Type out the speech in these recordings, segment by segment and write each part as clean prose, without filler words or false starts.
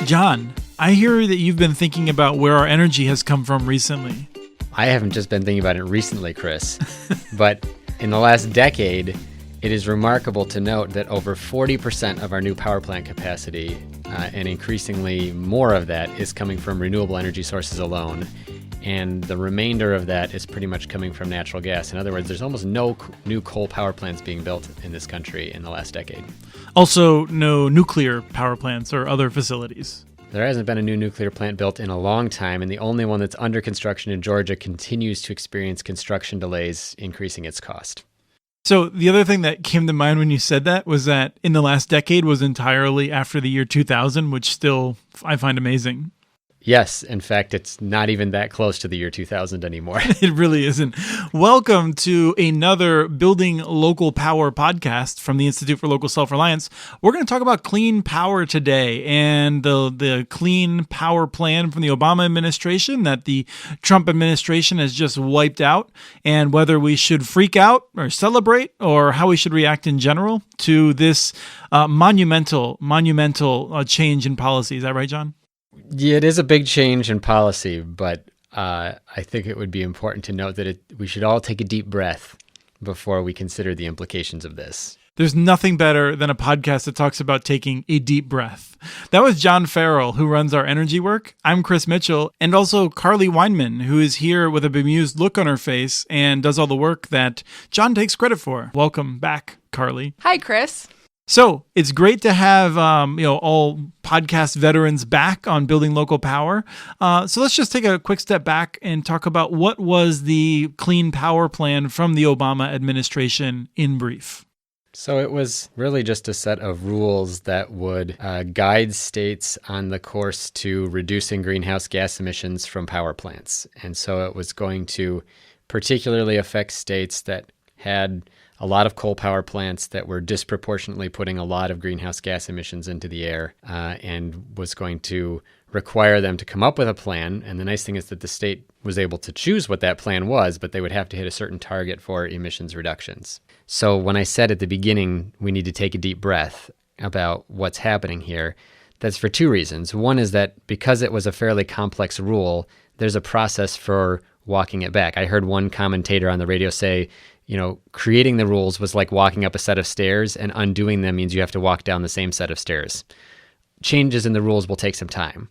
John, I hear that you've been thinking about where our energy has come from recently. I haven't just been thinking about it recently, Chris, but in the last decade, it is remarkable to note that over 40% of our new power plant capacity, and increasingly more of that, is coming from renewable energy sources alone. And the remainder of that is pretty much coming from natural gas. In other words, there's almost no new coal power plants being built in this country in the last decade. Also, no nuclear power plants or other facilities. There hasn't been a new nuclear plant built in a long time, and the only one that's under construction in Georgia continues to experience construction delays, increasing its cost. So the other thing that came to mind when you said that was that in the last decade was entirely after the year 2000, which still I find amazing. Yes, in fact, it's not even that close to the year 2000 anymore. It really isn't. Welcome to another Building Local Power podcast from the Institute for Local Self-Reliance. We're going to talk about clean power today and the clean power plan from the Obama administration that the Trump administration has just wiped out, and whether we should freak out or celebrate or how we should react in general to this monumental change in policy. Is that right, John? Yeah, it is a big change in policy, but I think it would be important to note that we should all take a deep breath before we consider the implications of this. There's nothing better than a podcast that talks about taking a deep breath. That was John Farrell, who runs our energy work. I'm Chris Mitchell, and also Karlee Weinmann, who is here with a bemused look on her face and does all the work that John takes credit for. Welcome back, Karlee. Hi, Chris. So it's great to have all podcast veterans back on Building Local Power. So let's just take a quick step back and talk about what was the clean power plan from the Obama administration in brief. So it was really just a set of rules that would guide states on the course to reducing greenhouse gas emissions from power plants. And so it was going to particularly affect states that had a lot of coal power plants that were disproportionately putting a lot of greenhouse gas emissions into the air, and was going to require them to come up with a plan. And the nice thing is that the state was able to choose what that plan was, but they would have to hit a certain target for emissions reductions. So when I said at the beginning we need to take a deep breath about what's happening here, that's for two reasons. One is that because it was a fairly complex rule, there's a process for walking it back. I heard one commentator on the radio say, creating the rules was like walking up a set of stairs, and undoing them means you have to walk down the same set of stairs. Changes in the rules will take some time.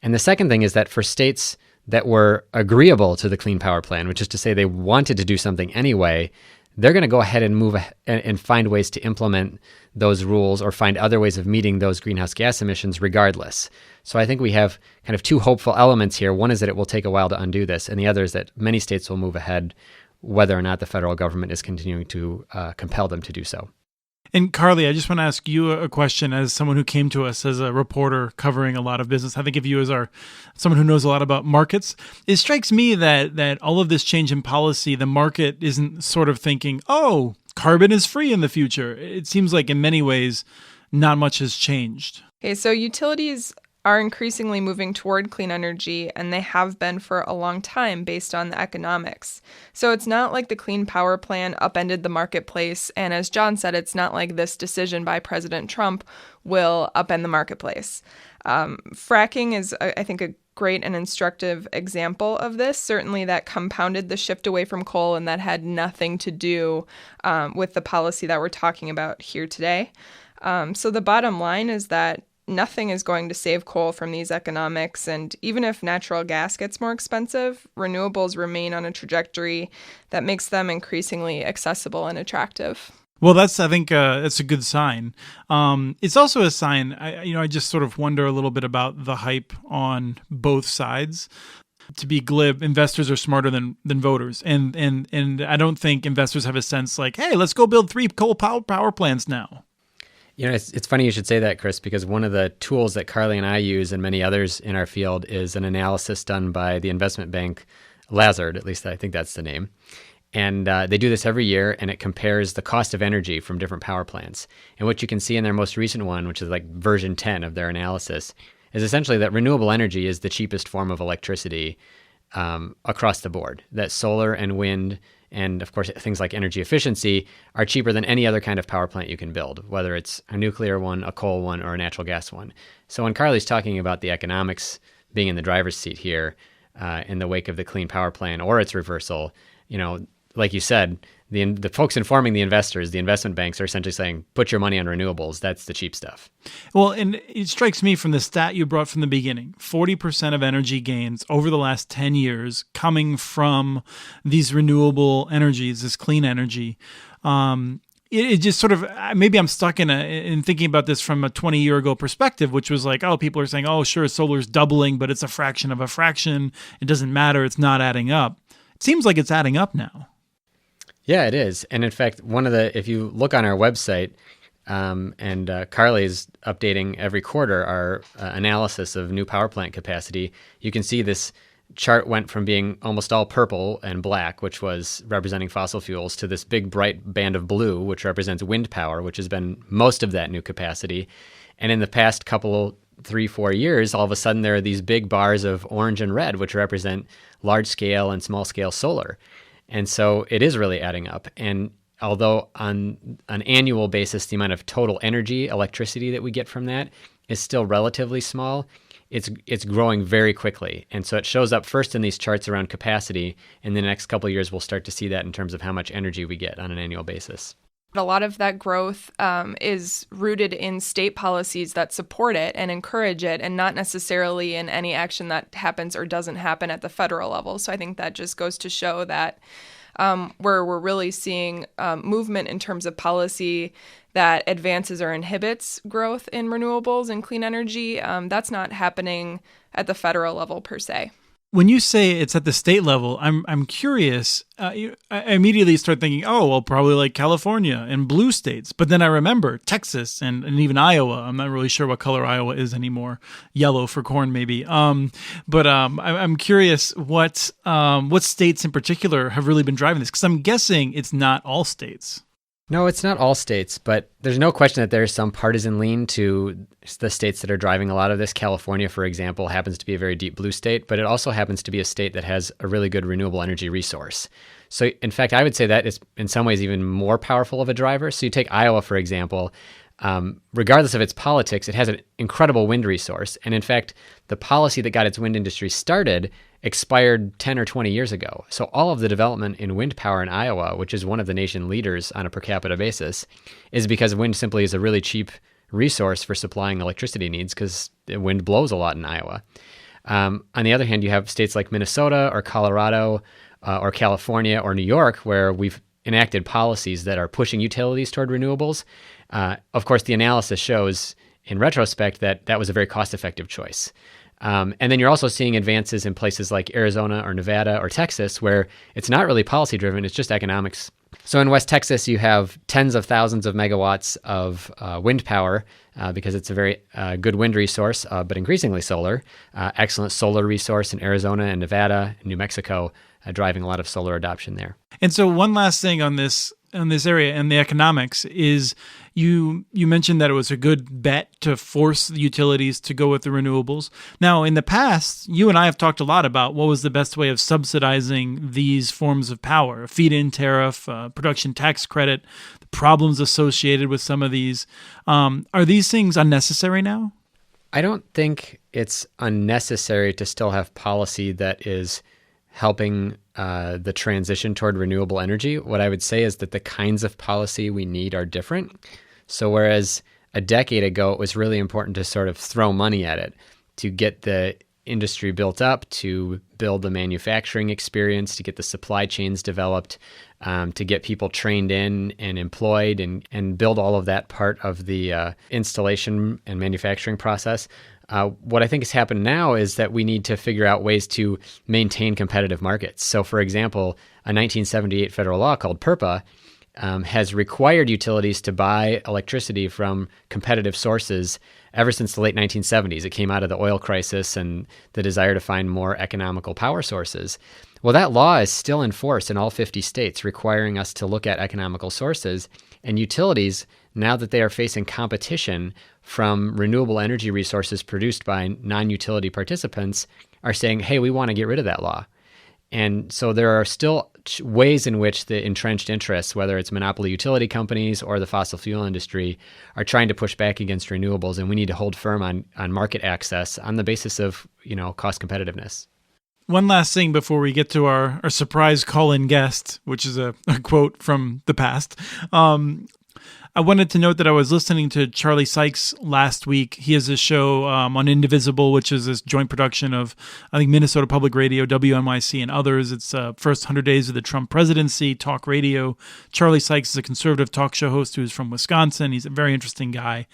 And the second thing is that for states that were agreeable to the Clean Power Plan, which is to say they wanted to do something anyway, they're going to go ahead and move and find ways to implement those rules or find other ways of meeting those greenhouse gas emissions regardless. So I think we have kind of two hopeful elements here. One is that it will take a while to undo this, and the other is that many states will move ahead whether or not the federal government is continuing to compel them to do so. And Karlee, I just want to ask you a question as someone who came to us as a reporter covering a lot of business. I think of you as someone who knows a lot about markets. It strikes me that all of this change in policy, the market isn't sort of thinking, oh, carbon is free in the future. It seems like in many ways, not much has changed. Okay, so utilities are increasingly moving toward clean energy, and they have been for a long time based on the economics. So it's not like the Clean Power Plan upended the marketplace, and as John said, it's not like this decision by President Trump will upend the marketplace. Fracking is, I think, a great and instructive example of this. Certainly that compounded the shift away from coal, and that had nothing to do with the policy that we're talking about here today. So the bottom line is that nothing is going to save coal from these economics, and even if natural gas gets more expensive, renewables remain on a trajectory that makes them increasingly accessible and attractive. Well, I think that's a good sign. It's also a sign, I just sort of wonder a little bit about the hype on both sides. To be glib, investors are smarter than voters, and I don't think investors have a sense like, hey, let's go build 3 coal power plants now. It's funny you should say that, Chris, because one of the tools that Karlee and I use and many others in our field is an analysis done by the investment bank Lazard, at least I think that's the name. And they do this every year, and it compares the cost of energy from different power plants. And what you can see in their most recent one, which is like version 10 of their analysis, is essentially that renewable energy is the cheapest form of electricity across the board, that solar and wind and of course things like energy efficiency are cheaper than any other kind of power plant you can build, whether it's a nuclear one, a coal one, or a natural gas one. So when Karlee's talking about the economics being in the driver's seat here in the wake of the Clean Power Plan or its reversal, like you said, the folks informing the investors, the investment banks, are essentially saying, put your money on renewables. That's the cheap stuff. Well, and it strikes me from the stat you brought from the beginning, 40% of energy gains over the last 10 years coming these renewable energies, this clean energy. It just sort of, maybe I'm stuck in thinking about this from a 20-year ago perspective, which was like, oh, people are saying, oh, sure, solar's doubling, but it's a fraction of a fraction. It doesn't matter. It's not adding up. It seems like it's adding up now. Yeah, it is. And in fact, if you look on our website, Karlee is updating every quarter our analysis of new power plant capacity, you can see this chart went from being almost all purple and black, which was representing fossil fuels, to this big bright band of blue, which represents wind power, which has been most of that new capacity. And in the past 3-4 years, all of a sudden there are these big bars of orange and red, which represent large scale and small scale solar. And so it is really adding up. And although on an annual basis, the amount of total energy, electricity that we get from that is still relatively small, it's growing very quickly. And so it shows up first in these charts around capacity. In the next couple of years, we'll start to see that in terms of how much energy we get on an annual basis. A lot of that growth is rooted in state policies that support it and encourage it, and not necessarily in any action that happens or doesn't happen at the federal level. So I think that just goes to show that where we're really seeing movement in terms of policy that advances or inhibits growth in renewables and clean energy, that's not happening at the federal level per se. When you say it's at the state level, I'm curious. I immediately start thinking, oh, well, probably like California and blue states. But then I remember Texas and even Iowa. I'm not really sure what color Iowa is anymore. Yellow for corn, maybe. But I'm curious what states in particular have really been driving this, because I'm guessing it's not all states. No, it's not all states, but there's no question that there's some partisan lean to the states that are driving a lot of this. California, for example, happens to be a very deep blue state, but it also happens to be a state that has a really good renewable energy resource. So, in fact, I would say that is in some ways even more powerful of a driver. So you take Iowa, for example. Regardless of its politics, it has an incredible wind resource. And in fact, the policy that got its wind industry started expired 10 or 20 years ago. So all of the development in wind power in Iowa, which is one of the nation leaders on a per capita basis, is because wind simply is a really cheap resource for supplying electricity needs, because the wind blows a lot in Iowa. On the other hand, you have states like Minnesota or Colorado or California or New York, where we've enacted policies that are pushing utilities toward renewables. Of course, the analysis shows in retrospect that that was a very cost-effective choice. And then you're also seeing advances in places like Arizona or Nevada or Texas, where it's not really policy-driven, it's just economics. So in West Texas, you have tens of thousands of megawatts of wind power because it's a very good wind resource, but increasingly solar. Excellent solar resource in Arizona and Nevada and New Mexico, driving a lot of solar adoption there. And so one last thing on this area and the economics is you mentioned that it was a good bet to force the utilities to go with the renewables. Now, in the past, you and I have talked a lot about what was the best way of subsidizing these forms of power: a feed-in tariff, production tax credit, the problems associated with some of these. Are these things unnecessary now? I don't think it's unnecessary to still have policy that is helping the transition toward renewable energy. What I would say is that the kinds of policy we need are different. So whereas a decade ago, it was really important to sort of throw money at it, to get the industry built up, to build the manufacturing experience, to get the supply chains developed, to get people trained in and employed and build all of that part of the installation and manufacturing process. What I think has happened now is that we need to figure out ways to maintain competitive markets. So, for example, a 1978 federal law called PURPA has required utilities to buy electricity from competitive sources ever since the late 1970s. It came out of the oil crisis and the desire to find more economical power sources. Well, that law is still in force in all 50 states, requiring us to look at economical sources. And utilities, now that they are facing competition from renewable energy resources produced by non-utility participants, are saying, hey, we want to get rid of that law. And so there are still ways in which the entrenched interests, whether it's monopoly utility companies or the fossil fuel industry, are trying to push back against renewables, and we need to hold firm on market access on the basis of, cost competitiveness. One last thing before we get to our surprise call-in guest, which is a quote from the past. I wanted to note that I was listening to Charlie Sykes last week. He has a show on Indivisible, which is this joint production of, I think, Minnesota Public Radio, WNYC, and others. It's first 100 days of the Trump presidency, talk radio. Charlie Sykes is a conservative talk show host who's from Wisconsin. He's a very interesting guy.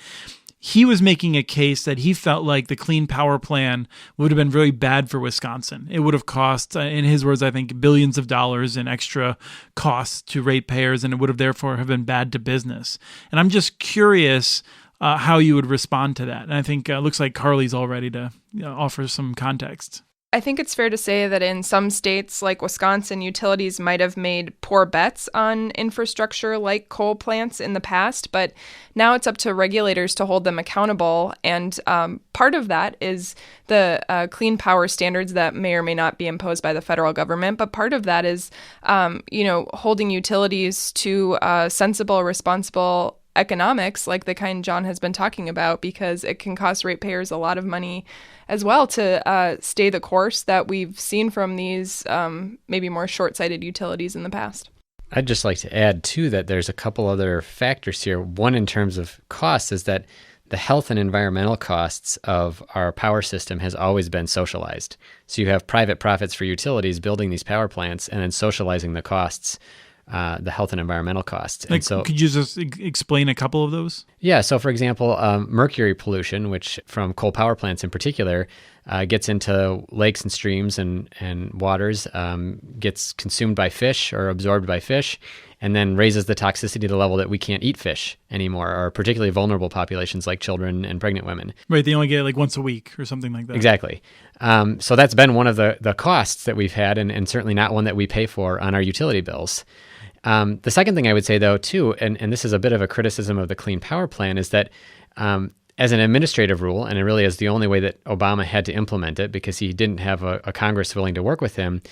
He was making a case that he felt like the Clean Power Plan would have been really bad for Wisconsin. It would have cost, in his words, I think, billions of dollars in extra costs to ratepayers, and it would have therefore have been bad to business. And I'm just curious how you would respond to that. And I think it looks like Karlee's all ready to offer some context. I think it's fair to say that in some states like Wisconsin, utilities might have made poor bets on infrastructure like coal plants in the past, but now it's up to regulators to hold them accountable. And part of that is the clean power standards that may or may not be imposed by the federal government. But part of that is, holding utilities to sensible, responsible economics like the kind John has been talking about, because it can cost ratepayers a lot of money as well to stay the course that we've seen from these maybe more short-sighted utilities in the past. I'd just like to add, too, that there's a couple other factors here. One, in terms of costs, is that the health and environmental costs of our power system has always been socialized. So you have private profits for utilities building these power plants and then socializing the costs, the health and environmental costs. And so, could you just explain a couple of those? Yeah. So, for example, mercury pollution, which from coal power plants in particular, gets into lakes and streams and waters, gets consumed by fish or absorbed by fish, and then raises the toxicity to the level that we can't eat fish anymore, or particularly vulnerable populations like children and pregnant women. Right. They only get it like once a week or something like that. Exactly. So that's been one of the costs that we've had, and certainly not one that we pay for on our utility bills. The second thing I would say, though, too, and this is a bit of a criticism of the Clean Power Plan, is that as an administrative rule, and it really is the only way that Obama had to implement it because he didn't have a Congress willing to work with him,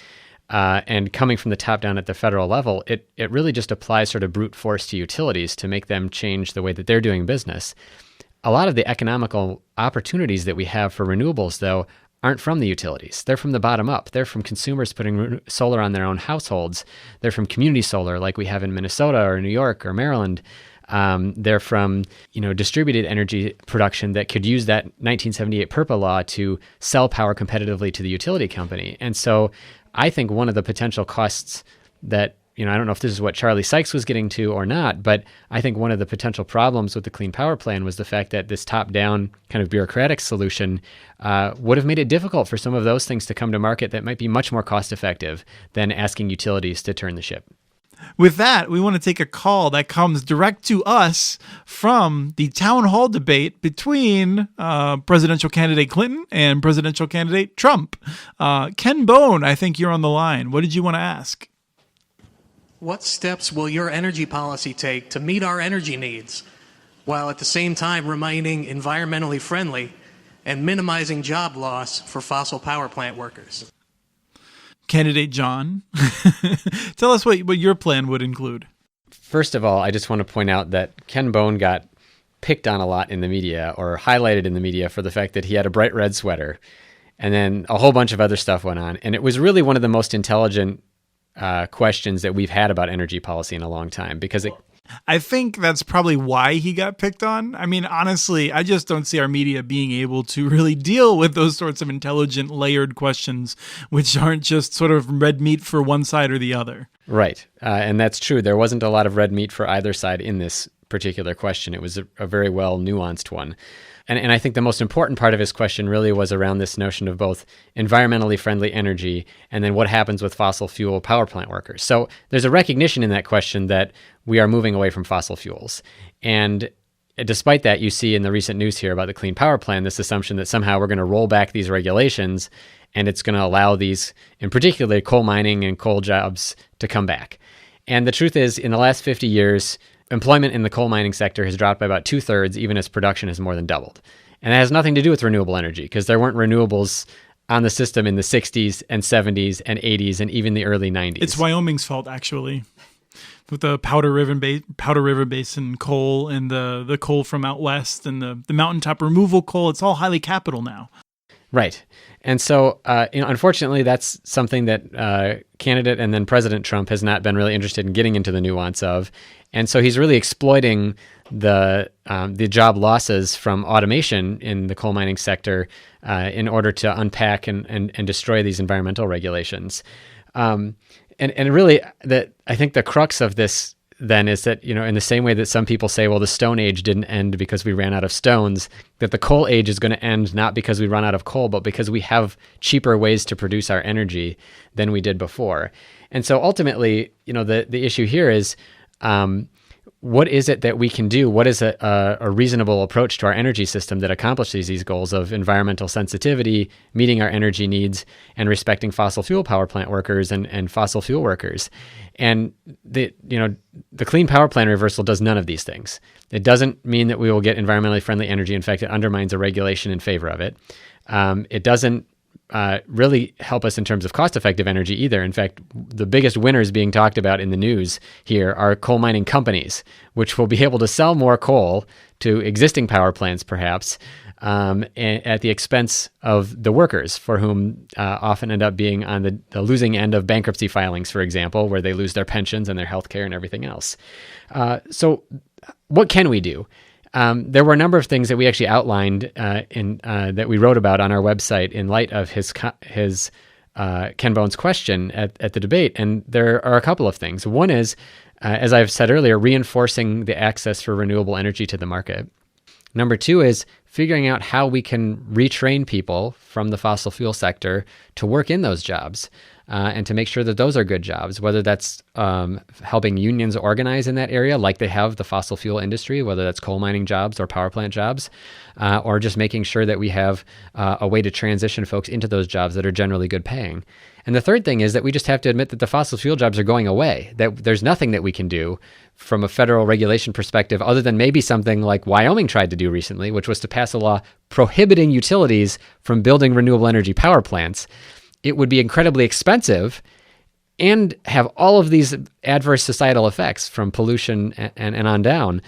and coming from the top down at the federal level, it really just applies sort of brute force to utilities to make them change the way that they're doing business. A lot of the economical opportunities that we have for renewables, though, aren't from the utilities. They're from the bottom up. They're from consumers putting solar on their own households. They're from community solar like we have in Minnesota or New York or Maryland. They're from, distributed energy production that could use that 1978 PURPA law to sell power competitively to the utility company. And so I think one of the potential costs that, I don't know if this is what Charlie Sykes was getting to or not, but I think one of the potential problems with the Clean Power Plan was the fact that this top-down kind of bureaucratic solution would have made it difficult for some of those things to come to market that might be much more cost-effective than asking utilities to turn the ship. With that, we want to take a call that comes direct to us from the town hall debate between presidential candidate Clinton and presidential candidate Trump. Ken Bone, I think you're on the line. What did you want to ask? What steps will your energy policy take to meet our energy needs, while at the same time remaining environmentally friendly and minimizing job loss for fossil power plant workers? Candidate John, tell us what your plan would include. First of all, I just want to point out that Ken Bone got picked on a lot in the media, or highlighted in the media, for the fact that he had a bright red sweater. And then a whole bunch of other stuff went on. And it was really one of the most intelligent questions that we've had about energy policy in a long time, because I think that's probably why he got picked on. I mean, honestly, I just don't see our media being able to really deal with those sorts of intelligent, layered questions, which aren't just sort of red meat for one side or the other. Right. And that's true. There wasn't a lot of red meat for either side in this particular question. It was a very well nuanced one. And I think the most important part of his question really was around this notion of both environmentally friendly energy and then what happens with fossil fuel power plant workers. So there's a recognition in that question that we are moving away from fossil fuels. And despite that, you see in the recent news here about the Clean Power Plan, this assumption that somehow we're going to roll back these regulations and it's going to allow these, in particular, coal mining and coal jobs to come back. And the truth is, in the last 50 years, employment in the coal mining sector has dropped by about 2/3, even as production has more than doubled. And that has nothing to do with renewable energy, because there weren't renewables on the system in the 60s and 70s and 80s and even the early 90s. It's Wyoming's fault, actually, with the Powder River Basin coal and the coal from out west and the mountaintop removal coal. It's all highly capital now. Right. And so, unfortunately, that's something that candidate and then President Trump has not been really interested in getting into the nuance of. And so he's really exploiting the job losses from automation in the coal mining sector in order to unpack and destroy these environmental regulations. And really, I think the crux of this then is that, in the same way that some people say, well, the Stone Age didn't end because we ran out of stones, that the coal age is going to end not because we run out of coal, but because we have cheaper ways to produce our energy than we did before. And so ultimately, the issue here is, what is it that we can do? What is a reasonable approach to our energy system that accomplishes these goals of environmental sensitivity, meeting our energy needs, and respecting fossil fuel power plant workers and fossil fuel workers? And the Clean Power Plan reversal does none of these things. It doesn't mean that we will get environmentally friendly energy. In fact, it undermines a regulation in favor of it. It doesn't really help us in terms of cost-effective energy either. In fact, the biggest winners being talked about in the news here are coal mining companies, which will be able to sell more coal to existing power plants, perhaps, at the expense of the workers, for whom often end up being on the losing end of bankruptcy filings, for example, where they lose their pensions and their health care and everything else. So what can we do? There were a number of things that we actually outlined that we wrote about on our website in light of his Ken Bone's question at the debate, and there are a couple of things. One is, as I've said earlier, reinforcing the access for renewable energy to the market. Number two is figuring out how we can retrain people from the fossil fuel sector to work in those jobs. And to make sure that those are good jobs, whether that's helping unions organize in that area, like they have the fossil fuel industry, whether that's coal mining jobs or power plant jobs, or just making sure that we have a way to transition folks into those jobs that are generally good paying. And the third thing is that we just have to admit that the fossil fuel jobs are going away, that there's nothing that we can do from a federal regulation perspective other than maybe something like Wyoming tried to do recently, which was to pass a law prohibiting utilities from building renewable energy power plants. It would be incredibly expensive and have all of these adverse societal effects from pollution and on down.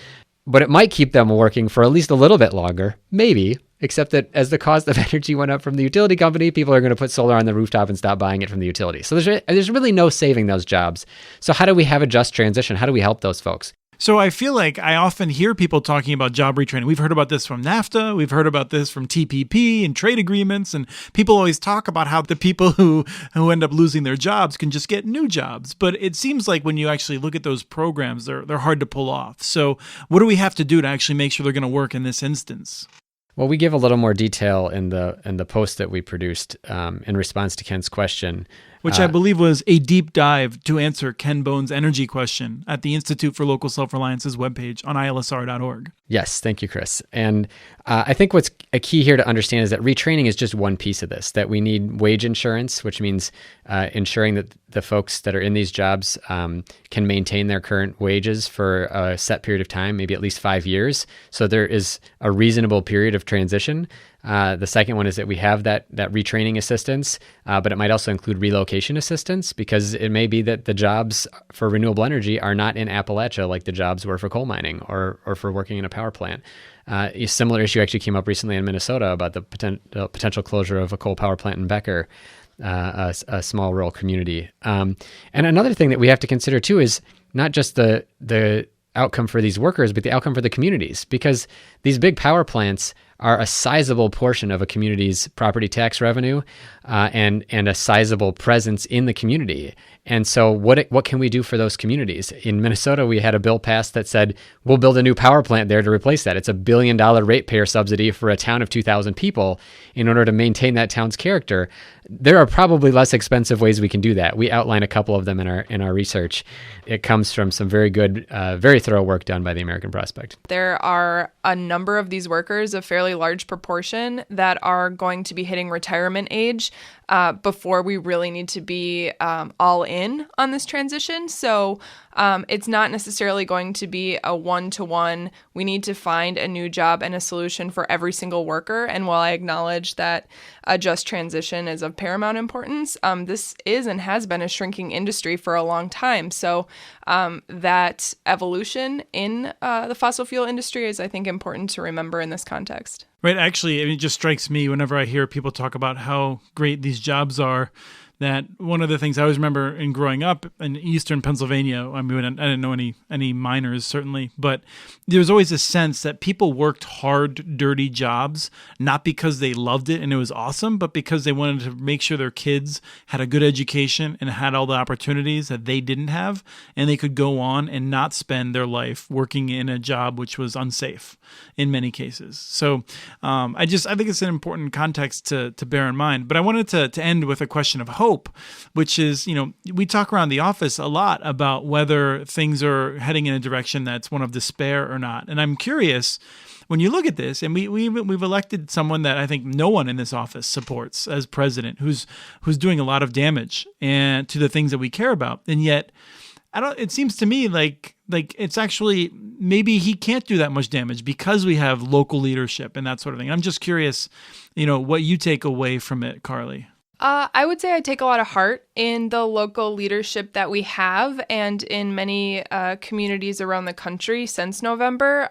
But it might keep them working for at least a little bit longer, maybe, except that as the cost of energy went up from the utility company, people are going to put solar on the rooftop and stop buying it from the utility. So there's really no saving those jobs. So how do we have a just transition? How do we help those folks? So I feel like I often hear people talking about job retraining. We've heard about this from NAFTA. We've heard about this from TPP and trade agreements. And people always talk about how the people who end up losing their jobs can just get new jobs. But it seems like when you actually look at those programs, they're hard to pull off. So what do we have to do to actually make sure they're going to work in this instance? Well, we give a little more detail in the post that we produced in response to Ken's question. Which I believe was a deep dive to answer Ken Bone's energy question at the Institute for Local Self-Reliance's webpage on ILSR.org. Yes, thank you, Chris. And I think what's a key here to understand is that retraining is just one piece of this, that we need wage insurance, which means ensuring that the folks that are in these jobs can maintain their current wages for a set period of time, maybe at least 5 years. So there is a reasonable period of transition. The second one is that we have that retraining assistance, but it might also include relocation assistance, because it may be that the jobs for renewable energy are not in Appalachia like the jobs were for coal mining or for working in a power plant. A similar issue actually came up recently in Minnesota about the potential closure of a coal power plant in Becker, a small rural community. And another thing that we have to consider too is not just the outcome for these workers, but the outcome for the communities, because these big power plants are a sizable portion of a community's property tax revenue and a sizable presence in the community. And so what can we do for those communities? In Minnesota, we had a bill passed that said, we'll build a new power plant there to replace that. It's $1 billion ratepayer subsidy for a town of 2,000 people in order to maintain that town's character. There are probably less expensive ways we can do that. We outline a couple of them in our research. It comes from some very good, very thorough work done by the American Prospect. There are a number of these workers of fairly fairly large proportion that are going to be hitting retirement age before we really need to be all in on this transition. So it's not necessarily going to be a one-to-one. We need to find a new job and a solution for every single worker. And while I acknowledge that a just transition is of paramount importance, this is and has been a shrinking industry for a long time. So that evolution in the fossil fuel industry is, I think, important to remember in this context. Right. Actually, it just strikes me whenever I hear people talk about how great these jobs are, that one of the things I always remember in growing up in eastern Pennsylvania, I mean, I didn't know any miners, certainly, but there was always a sense that people worked hard, dirty jobs, not because they loved it and it was awesome, but because they wanted to make sure their kids had a good education and had all the opportunities that they didn't have, and they could go on and not spend their life working in a job which was unsafe in many cases. So I think it's an important context to bear in mind. But I wanted to end with a question of hope, which is, we talk around the office a lot about whether things are heading in a direction that's one of despair or not. And I'm curious, when you look at this, and we've elected someone that I think no one in this office supports as president, who's doing a lot of damage and to the things that we care about, and yet it seems to me like it's actually maybe he can't do that much damage because we have local leadership and that sort of thing. I'm just curious, what you take away from it, Karlee. I would say I take a lot of heart in the local leadership that we have and in many communities around the country since November.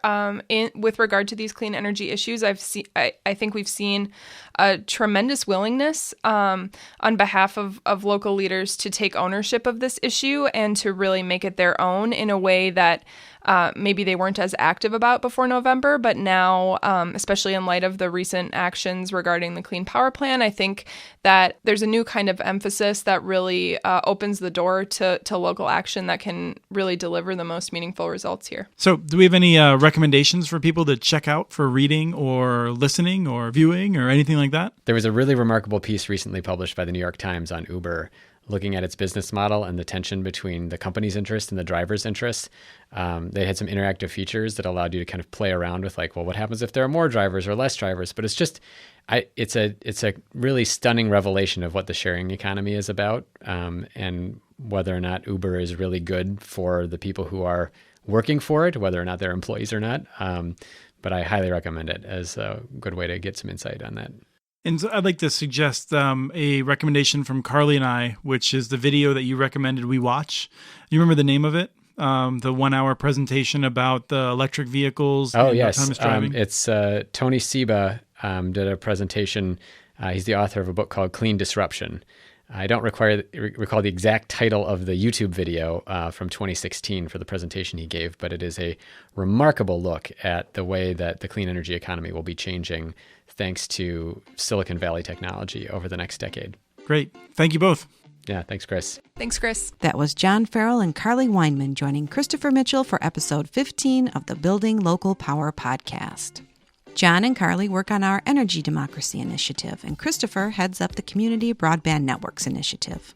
With regard to these clean energy issues, I think we've seen a tremendous willingness on behalf of local leaders to take ownership of this issue and to really make it their own in a way that maybe they weren't as active about before November, but now, especially in light of the recent actions regarding the Clean Power Plan, I think that there's a new kind of emphasis that really opens the door to local action that can really deliver the most meaningful results here. So do we have any recommendations for people to check out for reading or listening or viewing or anything like that? There was a really remarkable piece recently published by the New York Times on Uber, looking at its business model and the tension between the company's interest and the driver's interest. They had some interactive features that allowed you to kind of play around with what happens if there are more drivers or less drivers? But it's just, it's a really stunning revelation of what the sharing economy is about, and whether or not Uber is really good for the people who are working for it, whether or not they're employees or not. But I highly recommend it as a good way to get some insight on that. And so I'd like to suggest a recommendation from Karlee and I, which is the video that you recommended we watch. You remember the name of it? The 1 hour presentation about the electric vehicles and autonomous driving? It's Tony Seba did a presentation. He's the author of a book called Clean Disruption. I don't recall the exact title of the YouTube video from 2016 for the presentation he gave, but it is a remarkable look at the way that the clean energy economy will be changing thanks to Silicon Valley technology over the next decade. Great. Thank you both. Yeah, thanks, Chris. Thanks, Chris. That was John Farrell and Karlee Weinmann joining Christopher Mitchell for episode 15 of the Building Local Power podcast. John and Karlee work on our Energy Democracy Initiative, and Christopher heads up the Community Broadband Networks Initiative.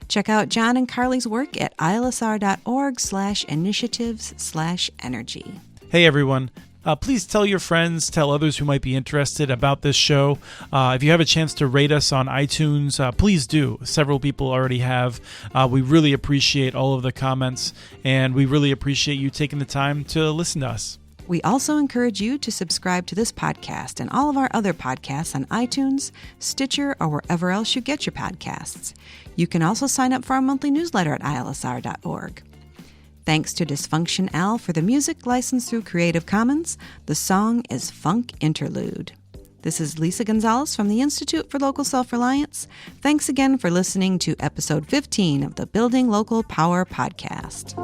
Check out John and Karlee's work at ilsr.org/initiatives/energy. Hey, everyone. Please tell your friends, tell others who might be interested about this show. If you have a chance to rate us on iTunes, please do. Several people already have. We really appreciate all of the comments, and we really appreciate you taking the time to listen to us. We also encourage you to subscribe to this podcast and all of our other podcasts on iTunes, Stitcher, or wherever else you get your podcasts. You can also sign up for our monthly newsletter at ilsr.org. Thanks to Dysfunction Al for the music licensed through Creative Commons. The song is Funk Interlude. This is Lisa Gonzalez from the Institute for Local Self-Reliance. Thanks again for listening to episode 15 of the Building Local Power podcast.